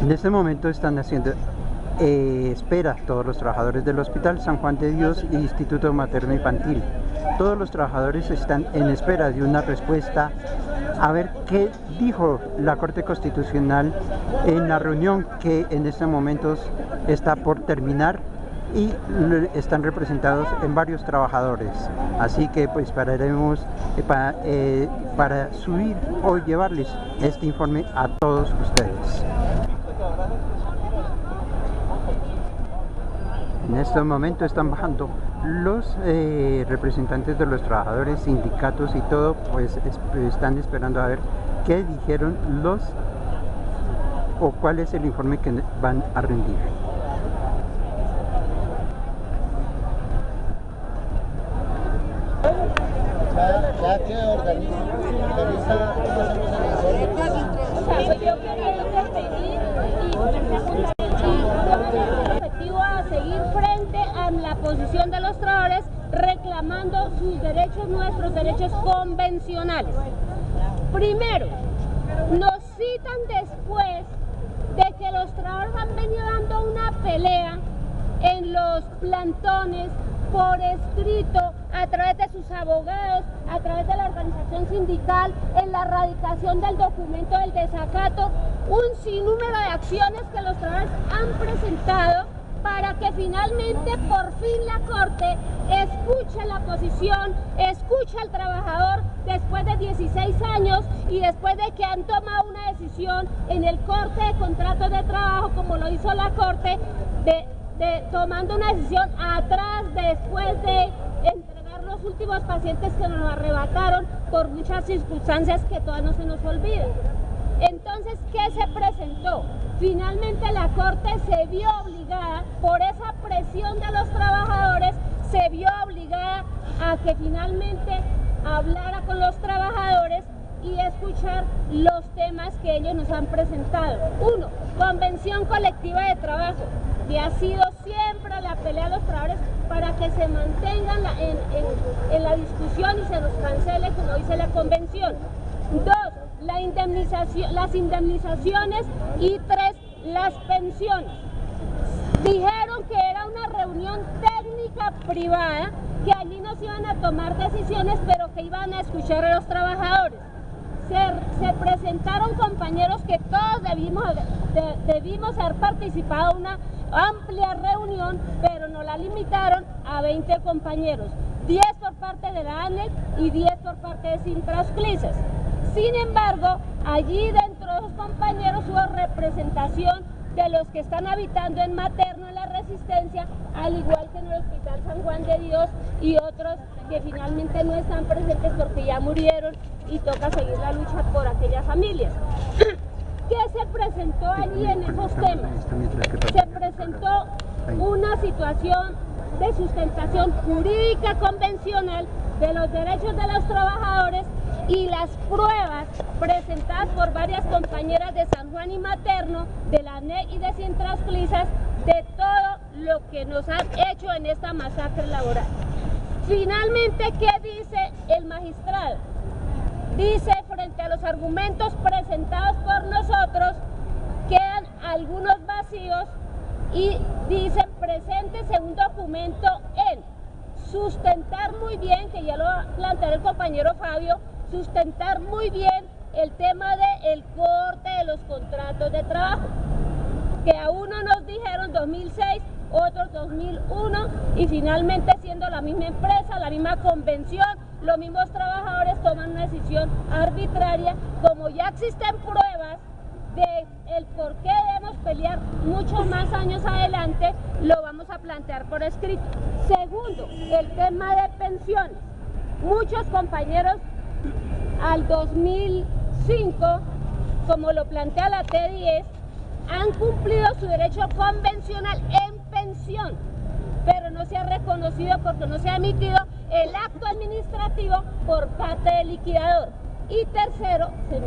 En este momento están haciendo espera todos los trabajadores del Hospital San Juan de Dios e Instituto Materno Infantil. Todos los trabajadores están en espera de una respuesta a ver qué dijo la Corte Constitucional en la reunión que en estos momentos está por terminar, y están representados en varios trabajadores. Así que pues pararemos para subir o llevarles este informe a todos ustedes. En este momento están bajando los representantes de los trabajadores, sindicatos y todo, pues están esperando a ver qué dijeron o cuál es el informe que van a rendir. Ya que organiza yo quería intervenir y objetivo a seguir frente a la posición de los trabajadores reclamando sus derechos, nuestros derechos convencionales. Primero, nos citan después de que los trabajadores han venido dando una pelea en los plantones, por escrito, a través de sus abogados, a través de la organización sindical, en la radicación del documento del desacato, un sinnúmero de acciones que los trabajadores han presentado para que finalmente por fin la Corte escuche la posición, escuche al trabajador después de 16 años y después de que han tomado una decisión en el corte de contratos de trabajo, como lo hizo la Corte, tomando una decisión atrás después de entregar los últimos pacientes que nos arrebataron por muchas circunstancias que todas no se nos olvidan. Entonces, ¿qué se presentó? Finalmente la Corte se vio obligada, por esa presión de los trabajadores, se vio obligada a que finalmente hablara con los trabajadores y escuchar los temas que ellos nos han presentado. Uno, convención colectiva de trabajo, que ha sido siempre la pelea de los trabajadores para que se mantengan en la discusión y se nos cancele, como dice la convención. Dos, las indemnizaciones, y tres, las pensiones. Dijeron que era una reunión técnica privada, que allí no se iban a tomar decisiones, pero que iban a escuchar a los trabajadores. Se presentaron compañeros que todos debimos haber participado en una amplia reunión, pero nos la limitaron a 20 compañeros, 10 por parte de la ANEC y 10 por parte de Sintrasclisas. Sin embargo, allí dentro de los compañeros hubo representación de los que están habitando en Materno, en la Resistencia, al igual que en el Hospital San Juan de Dios, y otros que finalmente no están presentes porque ya murieron y toca seguir la lucha por aquellas familias. ¿Qué se presentó allí en esos temas? Se presentó una situación de sustentación jurídica convencional de los derechos de los trabajadores y las pruebas presentadas por varias compañeras de San Juan y Materno, de la ANEC y de Sintrasclisas, de todo lo que nos han hecho en esta masacre laboral. Finalmente, ¿qué dice el magistrado? Dice, frente a los argumentos presentados por nosotros, quedan algunos vacíos y dicen presentes en un documento en sustentar muy bien, que ya lo planteó el compañero Fabio, sustentar muy bien el tema del corte de los contratos de trabajo, que a uno nos dijeron 2006, otros 2001, y finalmente siendo la misma empresa, la misma convención, los mismos trabajadores toman una decisión arbitraria. Como ya existen pruebas de el por qué debemos pelear muchos más años adelante, lo vamos a plantear por escrito. Segundo, el tema de pensiones. Muchos compañeros al 2005, como lo plantea la T10, han cumplido su derecho convencional en pensión, pero no se ha reconocido porque no se ha emitido el acto administrativo por parte del liquidador. Y tercero, se me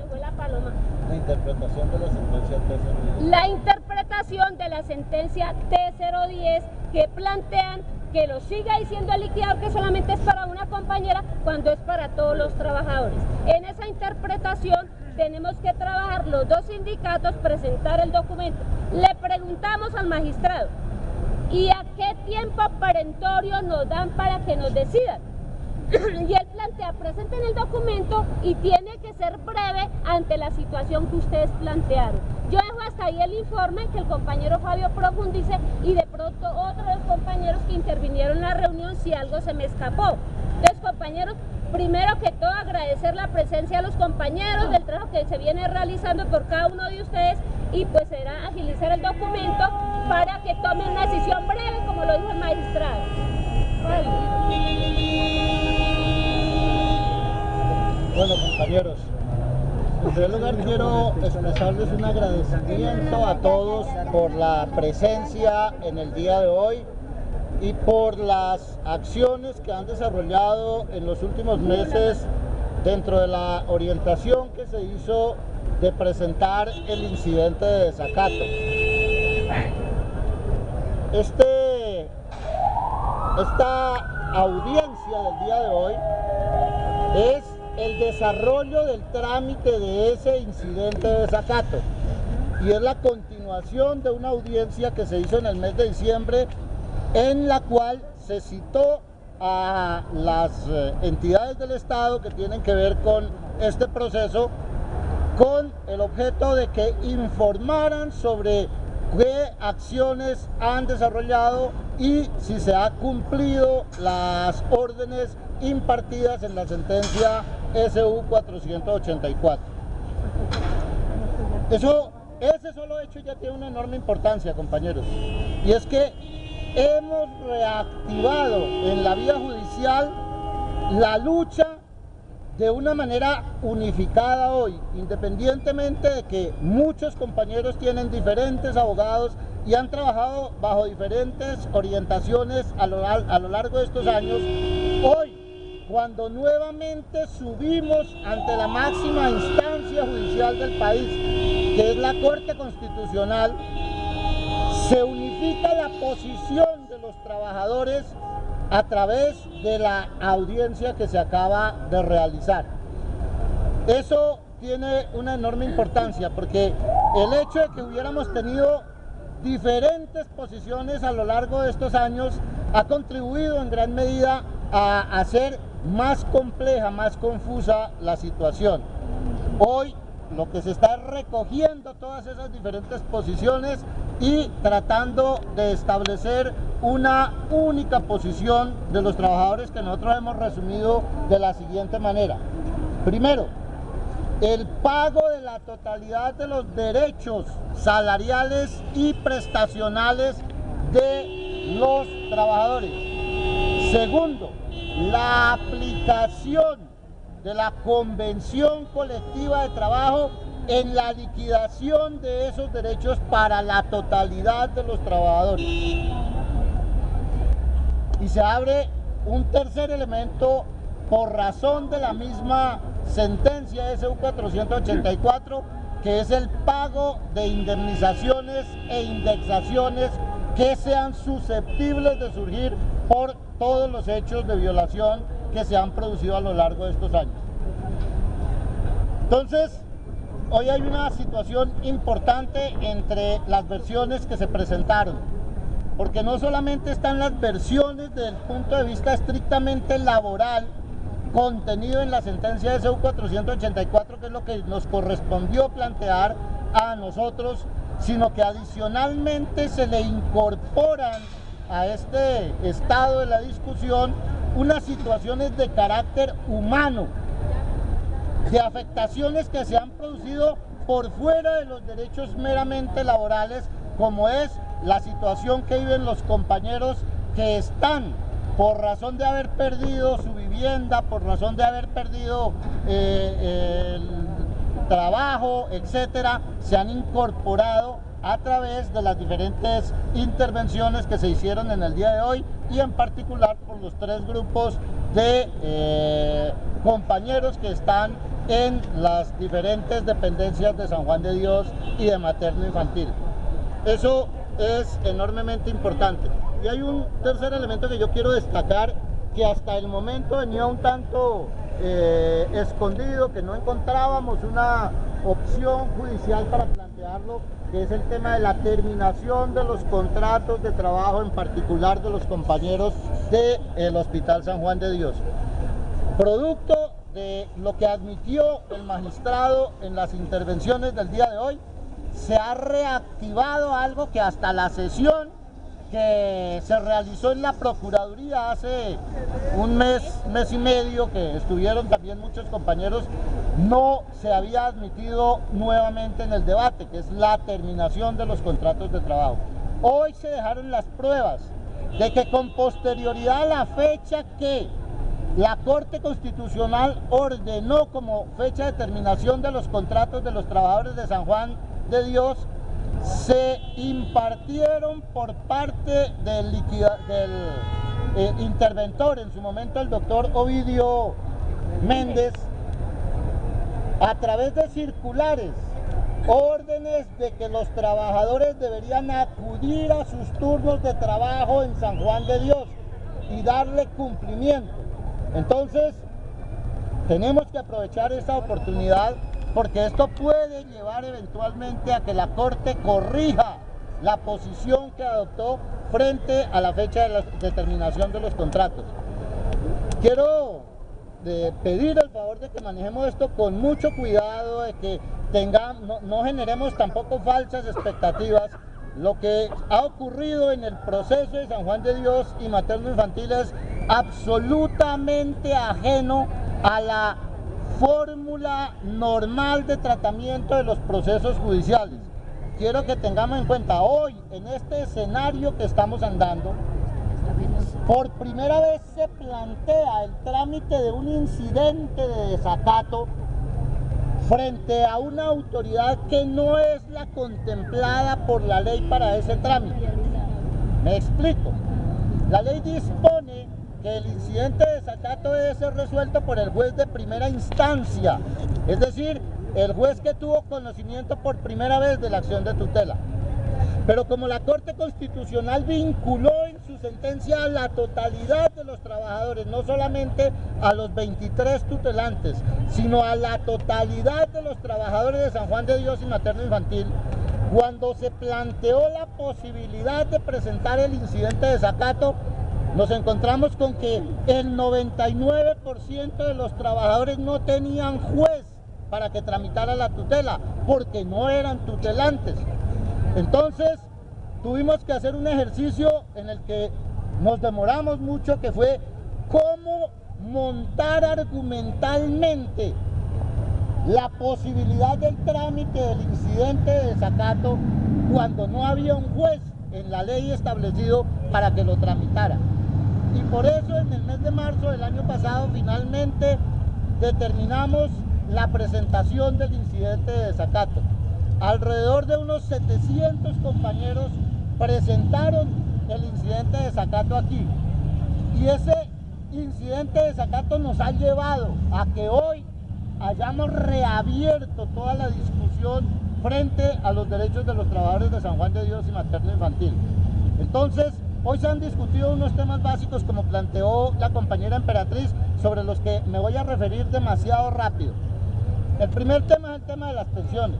fue la paloma. La interpretación de la sentencia T010. La interpretación de la sentencia T010, que plantean que lo siga diciendo el liquidador que solamente es para una compañera cuando es para todos los trabajadores. En esa interpretación tenemos que trabajar los dos sindicatos, presentar el documento. Le preguntamos al magistrado, ¿y a qué tiempo perentorio nos dan para que nos decidan? Y él plantea, presenten el documento y tiene que ser breve ante la situación que ustedes plantearon. Yo dejo hasta ahí el informe, que el compañero Fabio profundice, y de pronto otros de los compañeros que intervinieron en la reunión si algo se me escapó. Entonces, compañeros, primero que todo agradecer la presencia de los compañeros, del trabajo que se viene realizando por cada uno de ustedes, y pues será agilizar el documento para que tomen una decisión breve, como lo dijo el magistrado. Bueno, compañeros, en primer lugar quiero expresarles un agradecimiento a todos por la presencia en el día de hoy y por las acciones que han desarrollado en los últimos meses dentro de la orientación que se hizo de presentar el incidente de desacato. Esta audiencia del día de hoy es el desarrollo del trámite de ese incidente de desacato y es la continuación de una audiencia que se hizo en el mes de diciembre, en la cual se citó a las entidades del Estado que tienen que ver con este proceso, con el objeto de que informaran sobre qué acciones han desarrollado y si se han cumplido las órdenes impartidas en la sentencia SU 484. Ese solo hecho ya tiene una enorme importancia, compañeros, y es que hemos reactivado en la vía judicial la lucha de una manera unificada hoy, independientemente de que muchos compañeros tienen diferentes abogados y han trabajado bajo diferentes orientaciones a lo largo de estos años. Hoy, cuando nuevamente subimos ante la máxima instancia judicial del país, que es la Corte Constitucional, se unifica la posición de los trabajadores a través de la audiencia que se acaba de realizar. Eso tiene una enorme importancia porque el hecho de que hubiéramos tenido diferentes posiciones a lo largo de estos años ha contribuido en gran medida a hacer más compleja, más confusa la situación. Hoy lo que se está recogiendo todas esas diferentes posiciones y tratando de establecer una única posición de los trabajadores que nosotros hemos resumido de la siguiente manera. Primero, el pago de la totalidad de los derechos salariales y prestacionales de los trabajadores. Segundo, la aplicación de la convención colectiva de trabajo en la liquidación de esos derechos para la totalidad de los trabajadores. Y se abre un tercer elemento por razón de la misma sentencia SU 484, que es el pago de indemnizaciones e indexaciones que sean susceptibles de surgir por todos los hechos de violación que se han producido a lo largo de estos años. Entonces, hoy hay una situación importante entre las versiones que se presentaron, porque no solamente están las versiones desde el punto de vista estrictamente laboral contenido en la sentencia de SU 484, que es lo que nos correspondió plantear a nosotros, sino que adicionalmente se le incorporan a este estado de la discusión unas situaciones de carácter humano, de afectaciones que se han producido por fuera de los derechos meramente laborales, como es la situación que viven los compañeros que están, por razón de haber perdido su vivienda, por razón de haber perdido el trabajo, etcétera, se han incorporado a través de las diferentes intervenciones que se hicieron en el día de hoy y en particular por los tres grupos de compañeros que están en las diferentes dependencias de San Juan de Dios y de materno infantil. Eso es enormemente importante. Y hay un tercer elemento que yo quiero destacar, que hasta el momento venía un tanto escondido, que no encontrábamos una opción judicial para plantearlo, que es el tema de la terminación de los contratos de trabajo, en particular de los compañeros del Hospital San Juan de Dios. Producto de lo que admitió el magistrado en las intervenciones del día de hoy, se ha reactivado algo que hasta la sesión que se realizó en la Procuraduría hace un mes y medio, que estuvieron también muchos compañeros, no se había admitido nuevamente en el debate, que es la terminación de los contratos de trabajo. Hoy se dejaron las pruebas de que con posterioridad a la fecha que la Corte Constitucional ordenó como fecha de terminación de los contratos de los trabajadores de San Juan de Dios, se impartieron por parte del interventor, en su momento el doctor Ovidio Méndez, a través de circulares, órdenes de que los trabajadores deberían acudir a sus turnos de trabajo en San Juan de Dios y darle cumplimiento. Entonces, tenemos que aprovechar esta oportunidad, porque esto puede llevar eventualmente a que la Corte corrija la posición que adoptó frente a la fecha de la determinación de los contratos. Quiero pedir el favor de que manejemos esto con mucho cuidado, de que no generemos tampoco falsas expectativas. Lo que ha ocurrido en el proceso de San Juan de Dios y materno infantil es absolutamente ajeno a la fórmula normal de tratamiento de los procesos judiciales. Quiero que tengamos en cuenta hoy, en este escenario que estamos andando, por primera vez se plantea el trámite de un incidente de desacato frente a una autoridad que no es la contemplada por la ley para ese trámite. Me explico. La ley dispone que el incidente de desacato debe ser resuelto por el juez de primera instancia, es decir, el juez que tuvo conocimiento por primera vez de la acción de tutela. Pero como la Corte Constitucional vinculó en su sentencia a la totalidad de los trabajadores, no solamente a los 23 tutelantes, sino a la totalidad de los trabajadores de San Juan de Dios y materno infantil, cuando se planteó la posibilidad de presentar el incidente de desacato, nos encontramos con que el 99% de los trabajadores no tenían juez para que tramitara la tutela, porque no eran tutelantes. Entonces, tuvimos que hacer un ejercicio en el que nos demoramos mucho, que fue cómo montar argumentalmente la posibilidad del trámite del incidente de desacato cuando no había un juez en la ley establecido para que lo tramitara. Y por eso en el mes de marzo del año pasado finalmente determinamos la presentación del incidente de desacato. Alrededor de unos 700 compañeros presentaron el incidente de desacato aquí. Y ese incidente de desacato nos ha llevado a que hoy hayamos reabierto toda la discusión frente a los derechos de los trabajadores de San Juan de Dios y materno infantil. Entonces, hoy se han discutido unos temas básicos, como planteó la compañera Emperatriz, sobre los que me voy a referir demasiado rápido. El primer tema es el tema de las pensiones.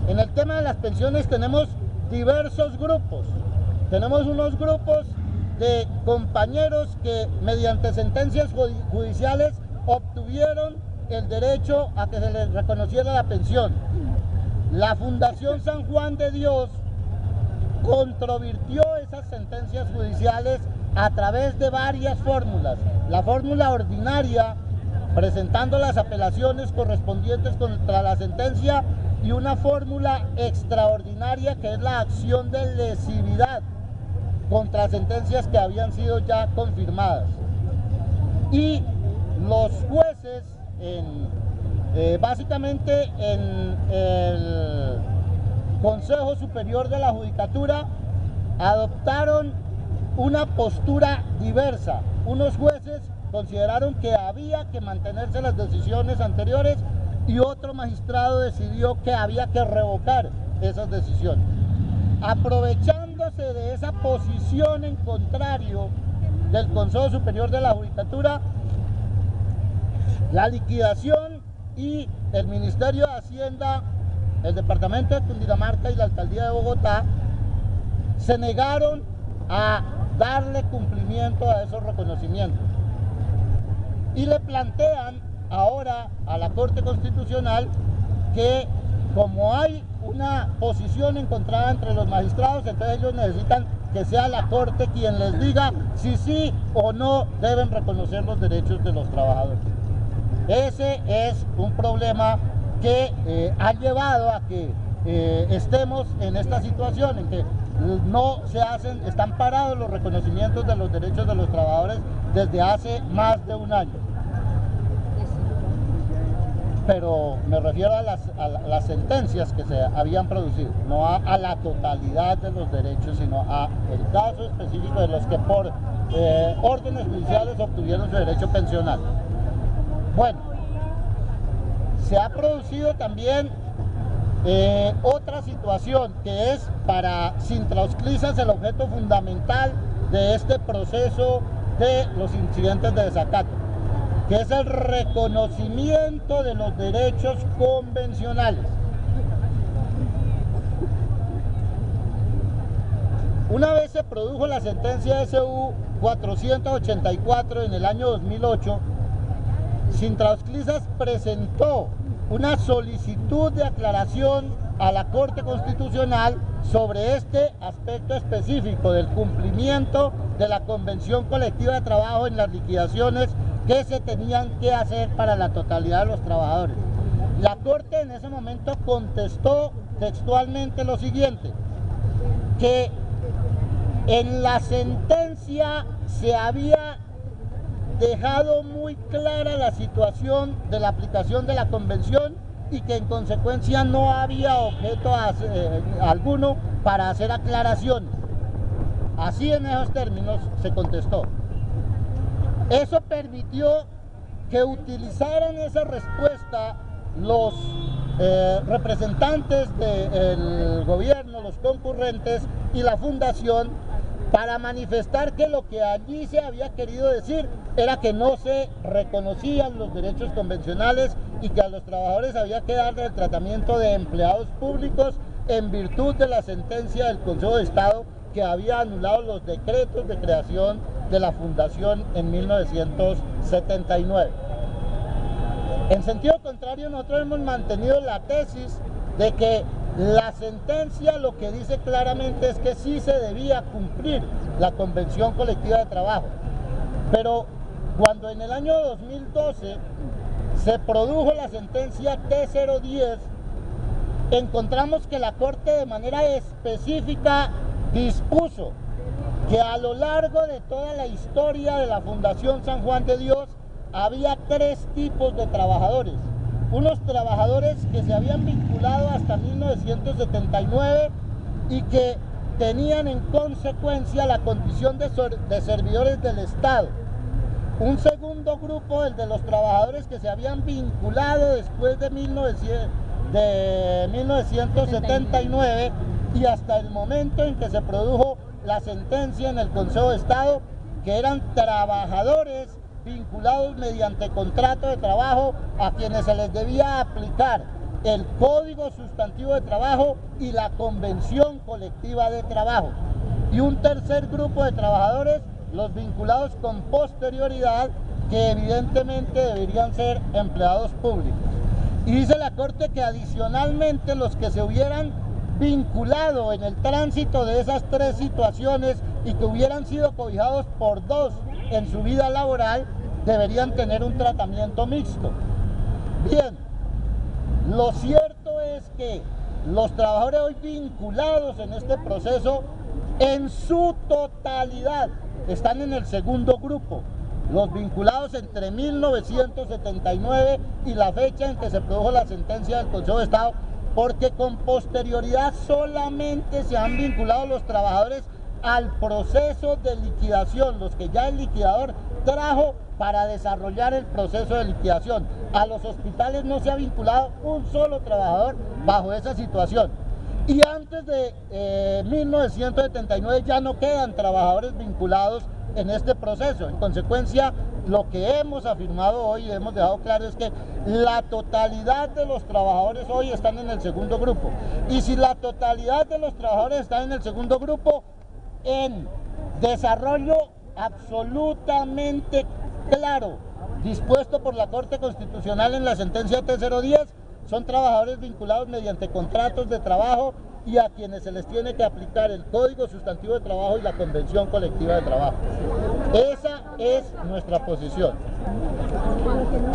En el tema de las pensiones tenemos diversos grupos. Tenemos unos grupos de compañeros que mediante sentencias judiciales obtuvieron el derecho a que se les reconociera la pensión. La Fundación San Juan de Dios controvirtió esas sentencias judiciales a través de varias fórmulas. La fórmula ordinaria, presentando las apelaciones correspondientes contra la sentencia, y una fórmula extraordinaria, que es la acción de lesividad contra sentencias que habían sido ya confirmadas. Y los jueces, básicamente en el Consejo Superior de la Judicatura, adoptaron una postura diversa. Unos jueces consideraron que había que mantenerse las decisiones anteriores y otro magistrado decidió que había que revocar esas decisiones. Aprovechándose de esa posición en contrario del Consejo Superior de la Judicatura, La liquidación y el Ministerio de Hacienda, el Departamento de Cundinamarca y la Alcaldía de Bogotá se negaron a darle cumplimiento a esos reconocimientos y le plantean ahora a la Corte Constitucional que como hay una posición encontrada entre los magistrados, entonces ellos necesitan que sea la Corte quien les diga si sí o no deben reconocer los derechos de los trabajadores. Ese es un problema que ha llevado a que estemos en esta situación en que no se hacen, están parados los reconocimientos de los derechos de los trabajadores desde hace más de un año. Pero me refiero a las sentencias que se habían producido, no a la totalidad de los derechos, sino a el caso específico de los que por órdenes judiciales obtuvieron su derecho pensional. Bueno, se ha producido también otra situación que es para Sintrausclisas el objeto fundamental de este proceso de los incidentes de desacato, que es el reconocimiento de los derechos convencionales. Una vez se produjo la sentencia SU 484 en el año 2008, Sintrausclisas presentó una solicitud de aclaración a la Corte Constitucional sobre este aspecto específico del cumplimiento de la Convención Colectiva de Trabajo en las liquidaciones que se tenían que hacer para la totalidad de los trabajadores. La Corte en ese momento contestó textualmente lo siguiente, que en la sentencia se había dejado muy clara la situación de la aplicación de la Convención y que en consecuencia no había objeto alguno para hacer aclaraciones. Así en esos términos se contestó. Eso permitió que utilizaran esa respuesta los representantes del gobierno, los concurrentes y la fundación para manifestar que lo que allí se había querido decir era que no se reconocían los derechos convencionales y que a los trabajadores había que darle el tratamiento de empleados públicos en virtud de la sentencia del Consejo de Estado que había anulado los decretos de creación de la fundación en 1979. En sentido contrario, nosotros hemos mantenido la tesis de que la sentencia lo que dice claramente es que sí se debía cumplir la Convención Colectiva de Trabajo, pero cuando en el año 2012 se produjo la sentencia T010, encontramos que la Corte de manera específica dispuso que a lo largo de toda la historia de la Fundación San Juan de Dios había tres tipos de trabajadores. Unos trabajadores que se habían vinculado hasta 1979 y que tenían en consecuencia la condición de servidores del Estado. Un segundo grupo, el de los trabajadores que se habían vinculado después de 1979 y hasta el momento en que se produjo la sentencia en el Consejo de Estado, que eran trabajadores vinculados mediante contrato de trabajo a quienes se les debía aplicar el Código Sustantivo de Trabajo y la Convención Colectiva de Trabajo. Y un tercer grupo de trabajadores, los vinculados con posterioridad, que evidentemente deberían ser empleados públicos. Y dice la Corte que adicionalmente los que se hubieran vinculado en el tránsito de esas tres situaciones y que hubieran sido cobijados por dos en su vida laboral, deberían tener un tratamiento mixto. Bien, lo cierto es que los trabajadores hoy vinculados en este proceso, en su totalidad, están en el segundo grupo. Los vinculados entre 1979 y la fecha en que se produjo la sentencia del Consejo de Estado, porque con posterioridad solamente se han vinculado los trabajadores al proceso de liquidación, los que ya el liquidador trajo para desarrollar el proceso de liquidación. A los hospitales no se ha vinculado un solo trabajador bajo esa situación. Y antes de 1979 ya no quedan trabajadores vinculados en este proceso. En consecuencia, lo que hemos afirmado hoy y hemos dejado claro es que la totalidad de los trabajadores hoy están en el segundo grupo. Y si la totalidad de los trabajadores están en el segundo grupo, en desarrollo absolutamente claro, dispuesto por la Corte Constitucional en la sentencia T010, son trabajadores vinculados mediante contratos de trabajo y a quienes se les tiene que aplicar el Código Sustantivo de Trabajo y la Convención Colectiva de Trabajo. Esa es nuestra posición.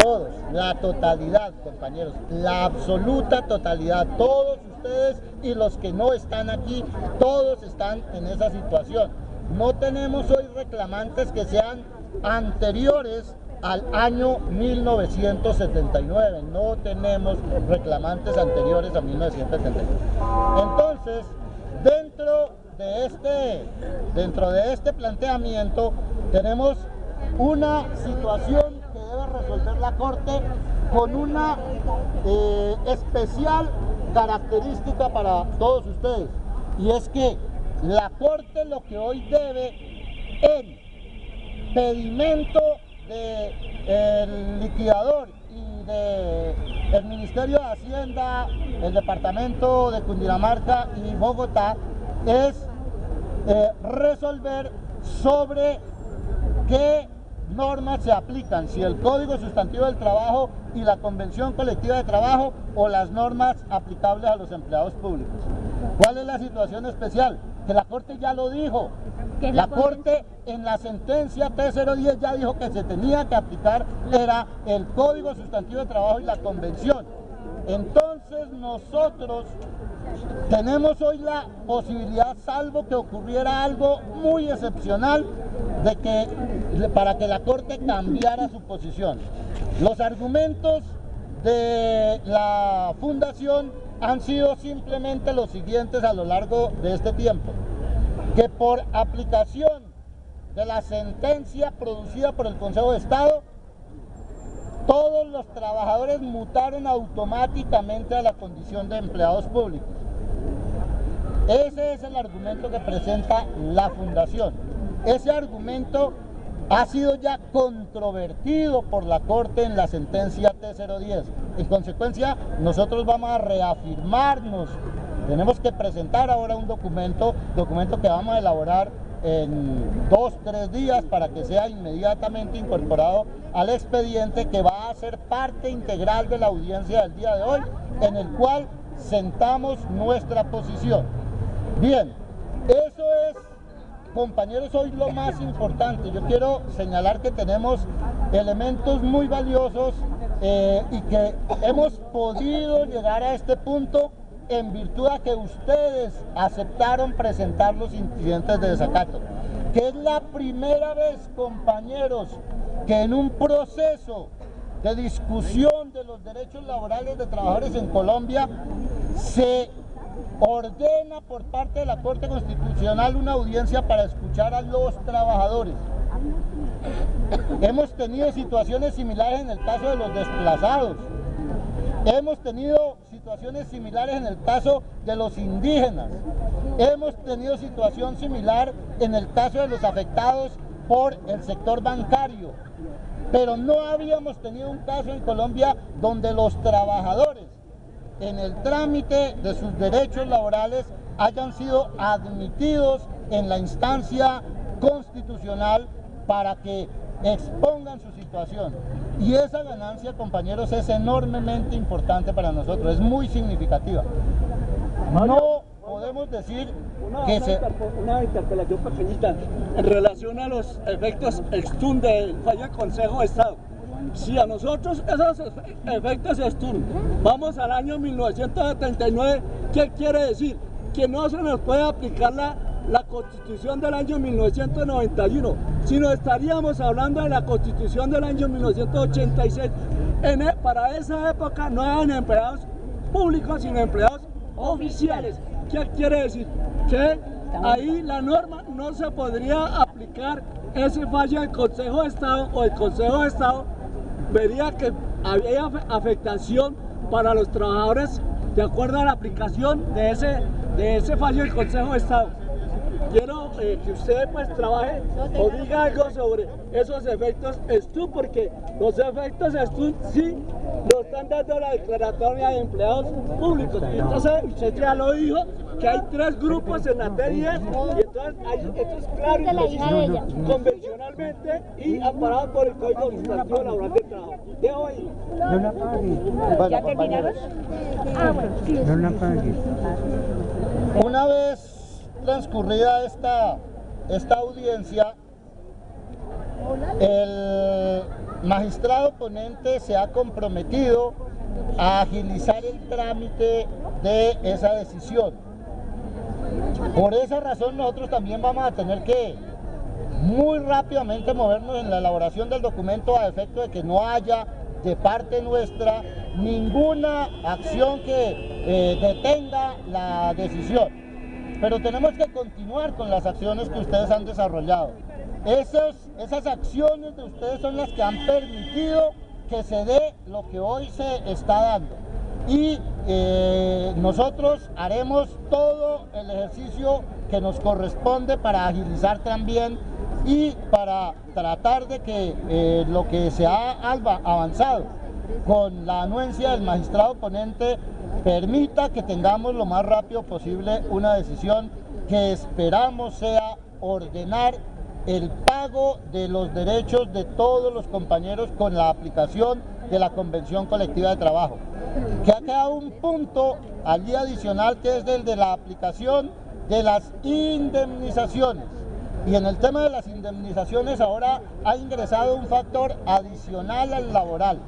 Todos, la totalidad, compañeros, la absoluta totalidad, todos ustedes y los que no están aquí, todos están en esa situación. No tenemos hoy reclamantes que sean anteriores al año 1979, no tenemos reclamantes anteriores a 1979. Entonces, dentro de este planteamiento tenemos una situación que debe resolver la Corte con una especial característica para todos ustedes, y es que la Corte lo que hoy debe en pedimento del liquidador y del Ministerio de Hacienda, el Departamento de Cundinamarca y Bogotá es resolver sobre qué normas se aplican, si el Código Sustantivo del Trabajo y la Convención Colectiva de Trabajo o las normas aplicables a los empleados públicos. ¿Cuál es la situación especial? Que la Corte ya lo dijo. La Corte en la sentencia T010 ya dijo que se tenía que aplicar era el Código Sustantivo de Trabajo y la Convención. Entonces nosotros tenemos hoy la posibilidad, salvo que ocurriera algo muy excepcional, para que la Corte cambiara su posición. Los argumentos de la Fundación han sido simplemente los siguientes a lo largo de este tiempo: que por aplicación de la sentencia producida por el Consejo de Estado, todos los trabajadores mutaron automáticamente a la condición de empleados públicos. Ese es el argumento que presenta la Fundación. Ese argumento ha sido ya controvertido por la Corte en la sentencia T010. En consecuencia, nosotros vamos a reafirmarnos. Tenemos que presentar ahora un documento que vamos a elaborar en 2-3 días para que sea inmediatamente incorporado al expediente, que va a ser parte integral de la audiencia del día de hoy, en el cual sentamos nuestra posición. Bien, eso es, compañeros, hoy lo más importante. Yo quiero señalar que tenemos elementos muy valiosos y que hemos podido llegar a este punto en virtud a que ustedes aceptaron presentar los incidentes de desacato, que es la primera vez, compañeros, que en un proceso de discusión de los derechos laborales de trabajadores en Colombia se ordena por parte de la Corte Constitucional una audiencia para escuchar a los trabajadores. Hemos tenido situaciones similares en el caso de los desplazados. Hemos tenido situaciones similares en el caso de los indígenas. Hemos tenido situación similar en el caso de los afectados por el sector bancario. Pero no habíamos tenido un caso en Colombia donde los trabajadores, en el trámite de sus derechos laborales, hayan sido admitidos en la instancia constitucional para que expongan su situación. Y esa ganancia, compañeros, es enormemente importante para nosotros, es muy significativa. No podemos decir una interpelación pequeñita en relación a los efectos extun del fallo del Consejo de Estado. Si a nosotros esos efectos extun vamos al año 1979, ¿qué quiere decir? Que no se nos puede aplicar la Constitución del año 1991, sino estaríamos hablando de la Constitución del año 1986. Para esa época no eran empleados públicos, sino empleados oficiales. ¿Qué quiere decir? Que ahí la norma no se podría aplicar ese fallo del Consejo de Estado, o el Consejo de Estado vería que había afectación para los trabajadores de acuerdo a la aplicación de ese fallo del Consejo de Estado. quiero que usted pues trabaje o diga algo sobre esos efectos STUN, porque los efectos STUN sí lo están dando la declaratoria de empleados públicos. Y entonces usted ya lo dijo, que hay 3 grupos en la T10 y entonces esto es claro y preciso, convencionalmente y amparado por el Código Administrativo Laboral del Trabajo. Dejo ahí. No la pagues. Bueno, compañeros, No la pagues. una vez transcurrida esta audiencia, el magistrado ponente se ha comprometido a agilizar el trámite de esa decisión. Por esa razón nosotros también vamos a tener que muy rápidamente movernos en la elaboración del documento a efecto de que no haya de parte nuestra ninguna acción que detenga la decisión. Pero tenemos que continuar con las acciones que ustedes han desarrollado. Esas acciones de ustedes son las que han permitido que se dé lo que hoy se está dando. Y nosotros haremos todo el ejercicio que nos corresponde para agilizar también y para tratar de que lo que se ha avanzado con la anuencia del magistrado ponente permita que tengamos lo más rápido posible una decisión que esperamos sea ordenar el pago de los derechos de todos los compañeros con la aplicación de la Convención Colectiva de Trabajo. Que ha quedado un punto allí adicional, que es el de la aplicación de las indemnizaciones. Y en el tema de las indemnizaciones ahora ha ingresado un factor adicional al laboral.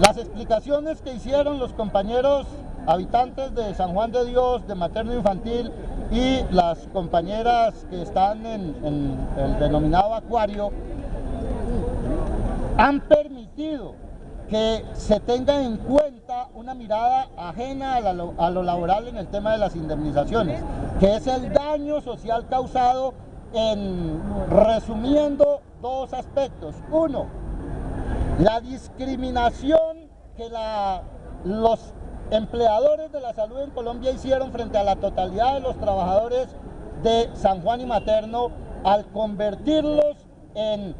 Las explicaciones que hicieron los compañeros habitantes de San Juan de Dios, de Materno Infantil, y las compañeras que están en el denominado acuario, han permitido que se tenga en cuenta una mirada ajena a lo laboral en el tema de las indemnizaciones, que es el daño social causado resumiendo 2 aspectos. Uno, la discriminación que los empleadores de la salud en Colombia hicieron frente a la totalidad de los trabajadores de San Juan y Materno al convertirlos en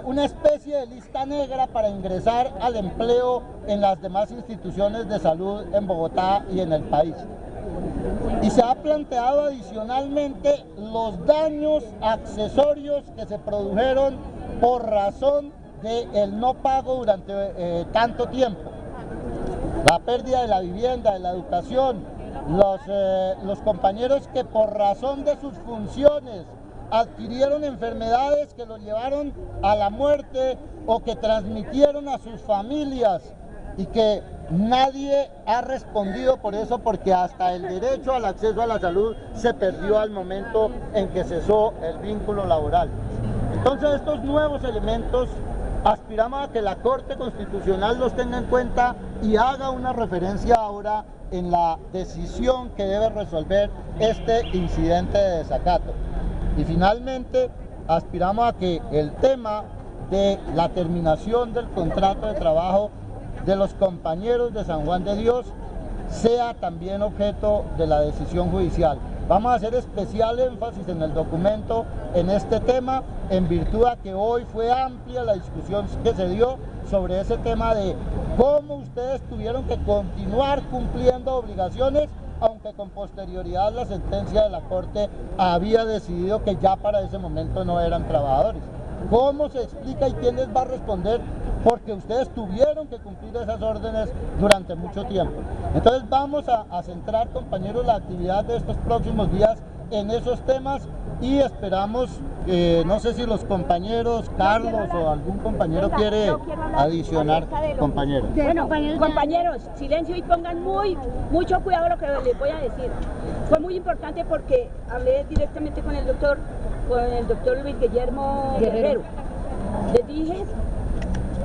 una especie de lista negra para ingresar al empleo en las demás instituciones de salud en Bogotá y en el país. Y se ha planteado adicionalmente los daños accesorios que se produjeron por razón del no pago durante tanto tiempo. La pérdida de la vivienda, de la educación, los compañeros que por razón de sus funciones adquirieron enfermedades que los llevaron a la muerte o que transmitieron a sus familias y que nadie ha respondido por eso, porque hasta el derecho al acceso a la salud se perdió al momento en que cesó el vínculo laboral. Entonces estos nuevos elementos aspiramos a que la Corte Constitucional los tenga en cuenta y haga una referencia ahora en la decisión que debe resolver este incidente de desacato. Y finalmente aspiramos a que el tema de la terminación del contrato de trabajo de los compañeros de San Juan de Dios sea también objeto de la decisión judicial. Vamos a hacer especial énfasis en el documento en este tema, en virtud a que hoy fue amplia la discusión que se dio sobre ese tema de cómo ustedes tuvieron que continuar cumpliendo obligaciones, aunque con posterioridad la sentencia de la Corte había decidido que ya para ese momento no eran trabajadores. ¿Cómo se explica y quién les va a responder? Porque ustedes tuvieron que cumplir esas órdenes durante mucho tiempo. Entonces vamos a centrar, compañeros, la actividad de estos próximos días en esos temas y esperamos, no sé si los compañeros, Carlos o algún compañero quiere adicionar, compañeros. Bueno, compañeros, silencio y pongan mucho cuidado a lo que les voy a decir. Fue muy importante porque hablé directamente con el doctor Luis Guillermo Guerrero. Les dije,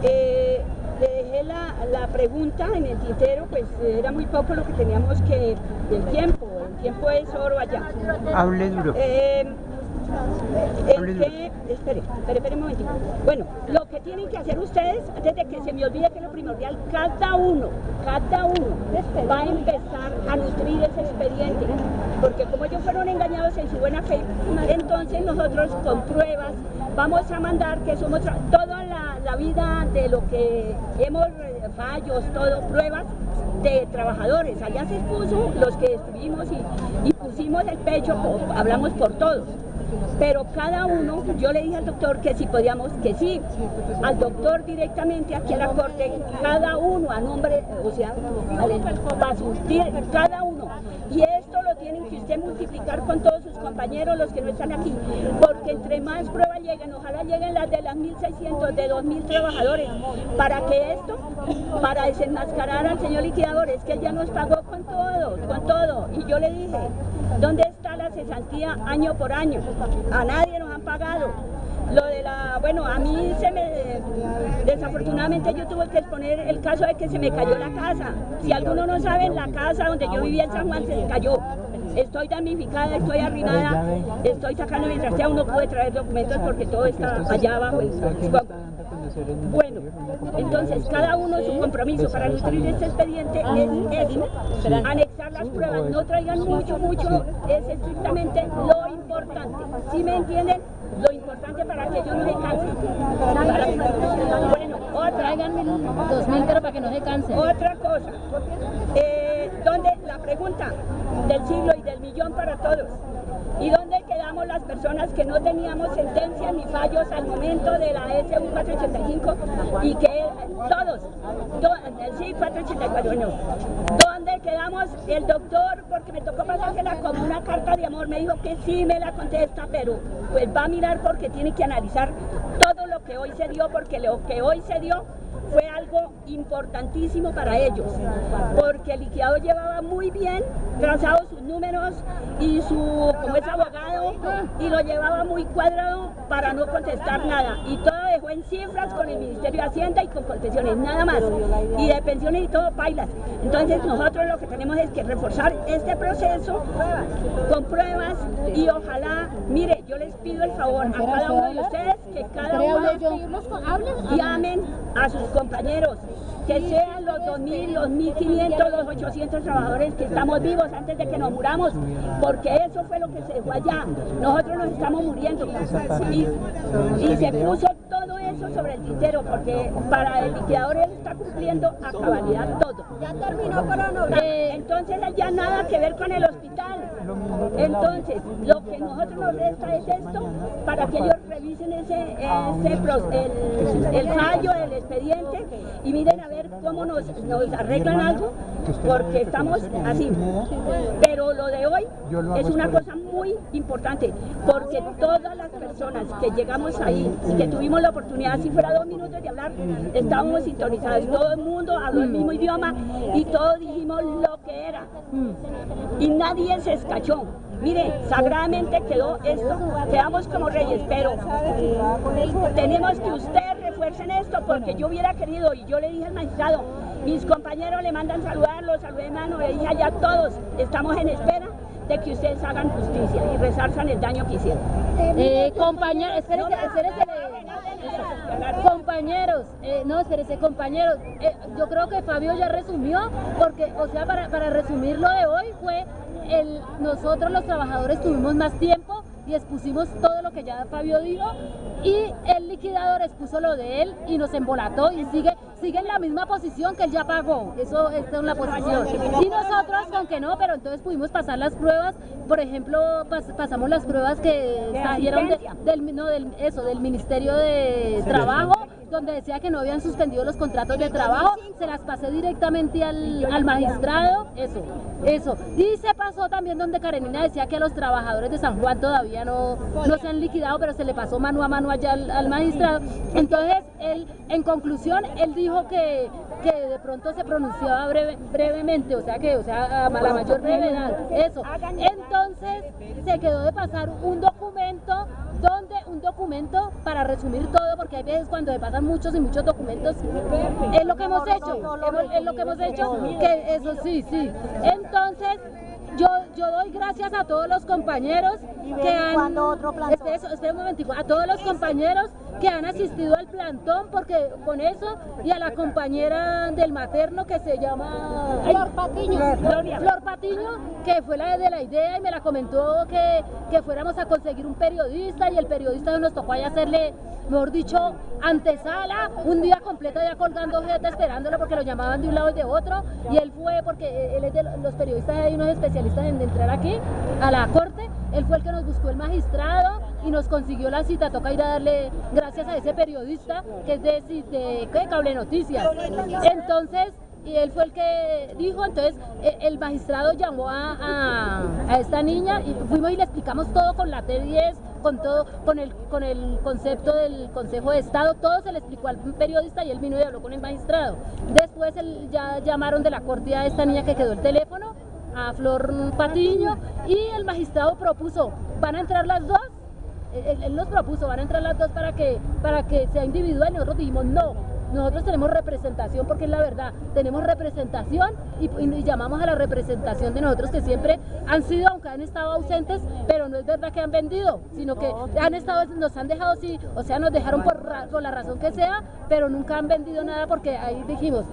le dejé la pregunta en el tintero, pues era muy poco lo que teníamos el tiempo es oro allá. Hable duro. Espere un momentito. Bueno, lo que tienen que hacer ustedes, antes de que se me olvide que es lo primordial, cada uno va a empezar a nutrir ese expediente, porque como ellos fueron engañados en su buena fe, entonces nosotros con pruebas vamos a mandar que somos toda la vida de lo que hemos, fallos, todo, pruebas de trabajadores. Allá se expuso los que estuvimos y pusimos el pecho, hablamos por todos. Pero cada uno, yo le dije al doctor que si podíamos, que sí, al doctor directamente aquí a la corte, cada uno a nombre, o sea, para surtir cada uno. Y esto lo tienen que usted multiplicar con todos sus compañeros, los que no están aquí, porque entre más pruebas lleguen, ojalá lleguen las de las 1.600, de 2.000 trabajadores, para que esto, para desenmascarar al señor liquidador, es que él ya nos pagó con todo. Y yo le dije, ¿dónde está la cesantía año por año? A nadie nos han pagado. Lo de bueno, a mí desafortunadamente yo tuve que exponer el caso de que se me cayó la casa. Si alguno no sabe, la casa donde yo vivía en San Juan se cayó. Estoy damnificada, estoy arruinada, estoy sacando mi trasteo, no pude traer documentos porque todo está allá abajo. Bueno, entonces cada uno su compromiso para nutrir este expediente es eso, anexar las pruebas, no traigan mucho, es estrictamente lo importante. ¿Sí me entienden? Lo importante para que ellos no se cansen. Bueno, traigan 2.000, pero para que no se cansen. Otra cosa, donde la pregunta del siglo y del millón para todos. ¿Y dónde quedamos las personas que no teníamos sentencia ni fallos al momento de la SU 485 y que sí, 484, bueno, ¿dónde quedamos? El doctor, porque me tocó pasársela como una carta de amor, me dijo que sí me la contesta, pero pues va a mirar porque tiene que analizar todo lo que hoy se dio, porque lo que hoy se dio fue algo importantísimo para ellos, porque el liquidador llevaba muy bien trazados sus números y como es abogado, y lo llevaba muy cuadrado para no contestar nada, y todo dejó en cifras con el Ministerio de Hacienda y con concesiones, nada más, y de pensiones y todo, bailas. Entonces nosotros lo que tenemos es que reforzar este proceso con pruebas, y ojalá, mire, yo les pido el favor a cada uno de ustedes que cada uno llamen a sus compañeros, que sean los 2.000, los 1.500, los 800 trabajadores que estamos vivos antes de que nos muramos, porque eso fue lo que se dejó allá. Nosotros nos estamos muriendo y se puso todo eso sobre el tintero, porque para el liquidador él está cumpliendo a cabalidad todo. Ya terminó con la entonces ya nada que ver con el hospital. Entonces lo que nosotros nos resta es esto, para que ellos revisen el fallo del expediente y miren a ver cómo nos arreglan algo, porque estamos así. Pero lo de hoy es una cosa muy importante, porque todas las personas que llegamos ahí y que tuvimos la oportunidad, si fuera 2 minutos de hablar, estábamos sintonizados, todo el mundo habló el mismo idioma y todos dijimos lo que era, y nadie se escachó. Mire, sagradamente quedó esto, quedamos como reyes, pero tenemos que ustedes refuercen esto, porque yo hubiera querido, y yo le dije al magistrado, mis compañeros le mandan saludarlos, saludé mano, le dije allá todos, estamos en espera de que ustedes hagan justicia y resarzan el daño que hicieron. Compañeros, compañeros, yo creo que Fabio ya resumió, porque, o sea, para resumir lo de hoy fue nosotros los trabajadores tuvimos más tiempo y expusimos todo lo que ya Fabio dijo, y el liquidador expuso lo de él y nos embolató y sigue en la misma posición que él ya pagó. Eso está en la posición. Y nosotros, aunque no, pero entonces pudimos pasar las pruebas. Por ejemplo, pasamos las pruebas que salieron del Ministerio de Trabajo, donde decía que no habían suspendido los contratos de trabajo. Se las pasé directamente al magistrado. Eso. Y se pasó también donde Karenina decía que los trabajadores de San Juan todavía no se han liquidado, pero se le pasó mano a mano allá al magistrado. Entonces, él, en conclusión, él dijo que de pronto se pronunciaba brevemente, o sea, a la mayor brevedad. Eso. Entonces, se quedó de pasar un documento para resumir todo, porque hay veces cuando se pasan muchos y muchos documentos, es lo que hemos hecho, que eso sí. Entonces, yo doy gracias a todos los compañeros que han... Espera un momentico, a todos los compañeros que han asistido al plantón, porque con eso, y a la compañera del materno que se llama Flor Patiño, Flor Patiño, que fue la de la idea y me la comentó que fuéramos a conseguir un periodista, y el periodista nos tocó ahí hacerle, mejor dicho, antesala, un día completo ya colgando gente esperándolo porque lo llamaban de un lado y de otro, y él fue, porque él es de los periodistas, hay unos especialistas en entrar aquí a la corte, él fue el que nos buscó el magistrado y nos consiguió la cita. Toca ir a darle gracias a ese periodista que es de Cable Noticias. Entonces, y él fue el que dijo, entonces el magistrado llamó a esta niña y fuimos y le explicamos todo con la T10, con todo, con el concepto del Consejo de Estado, todo se le explicó al periodista y él vino y habló con el magistrado. Después ya llamaron de la corte a esta niña que quedó el teléfono, a Flor Patiño, y el magistrado propuso, van a entrar las dos, él nos propuso, van a entrar las dos para que sea individual, y nosotros dijimos no. Nosotros tenemos representación, porque es la verdad, tenemos representación y llamamos a la representación de nosotros, que siempre han sido, aunque han estado ausentes, pero no es verdad que han vendido, sino que han estado, nos han dejado, sí, o sea, nos dejaron por la razón que sea, pero nunca han vendido nada, porque ahí dijimos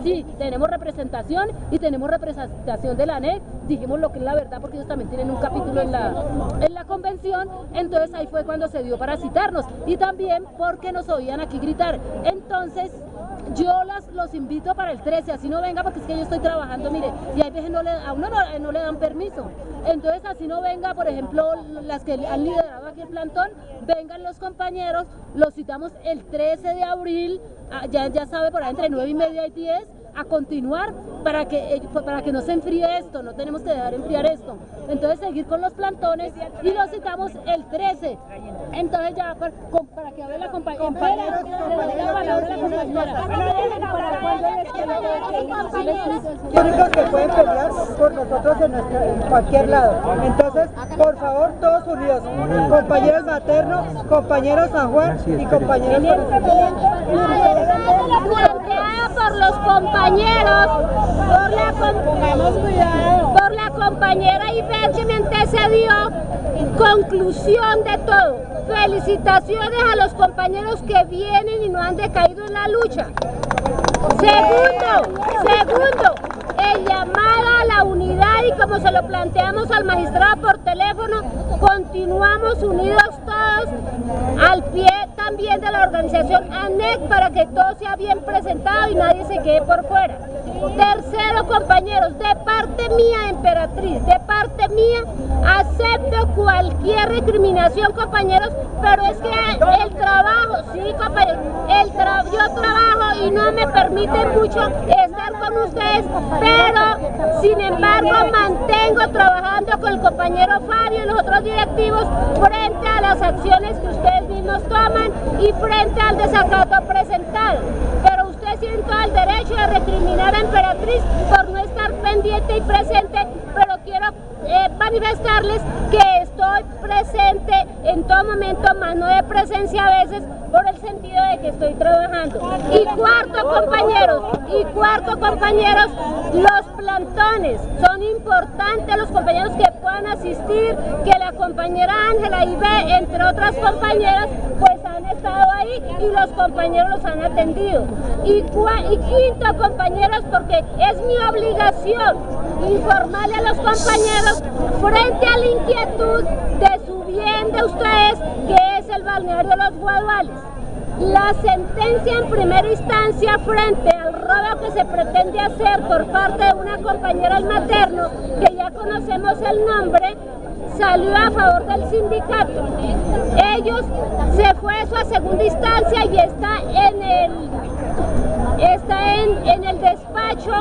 sí, tenemos representación y tenemos representación de la ANEC, dijimos lo que es la verdad, porque ellos también tienen un capítulo en la convención. Entonces ahí fue cuando se dio para citarnos, y también porque nos oían aquí gritar. Entonces yo los invito para el 13, así no venga, porque es que yo estoy trabajando, mire, y hay veces a uno no le dan permiso, entonces así no venga, por ejemplo, las que han liderado aquí el plantón, vengan los compañeros, los citamos el 13 de abril, ya sabe, por ahí entre 9:30 y 10, a continuar para que no se enfríe esto, no tenemos que dejar enfriar esto. Entonces seguir con los plantones y los citamos el 13. Entonces ya para que hable la compañera. Únicos que pueden pelear por nosotros en cualquier lado. Entonces, por favor, todos unidos, compañeros Materno, compañeros San Juan y compañeros por los compañeros, por la compañera Ivette que me antecedió. Conclusión de todo, felicitaciones a los compañeros que vienen y no han decaído en la lucha. Segundo, el llamado a la unidad, y como se lo planteamos al magistrado por teléfono, continuamos unidos todos al pie también de la organización ANEC para que todo sea bien presentado y nadie se quede por fuera. Tercero, compañeros, de parte mía, Emperatriz, de parte mía, acepto cualquier recriminación, compañeros, pero es que el trabajo, sí, compañeros, yo trabajo y no me permite mucho estar con ustedes, pero sin embargo mantengo trabajando con el compañero Fabio y los otros directivos frente a las acciones que ustedes mismos toman y frente al desacato presentado. Pero ustedes tienen todo el derecho de recriminar a Emperatriz por no estar pendiente y presente, pero quiero manifestarles que estoy presente en todo momento, más no de presencia a veces, por el sentido de que estoy trabajando. Y cuarto, compañeros, los plantones son importantes, los compañeros que puedan asistir, que la compañera Ángela y B, entre otras compañeras, pues han estado ahí y los compañeros los han atendido. Y quinto, compañeros, porque es mi obligación informarle a los compañeros frente a la inquietud de su bien de ustedes, que es el balneario de los Guaduales. La sentencia en primera instancia frente al robo que se pretende hacer por parte de una compañera del materno, que ya conocemos el nombre, salió a favor del sindicato. Ellos se fue eso a segunda instancia y está en el despacho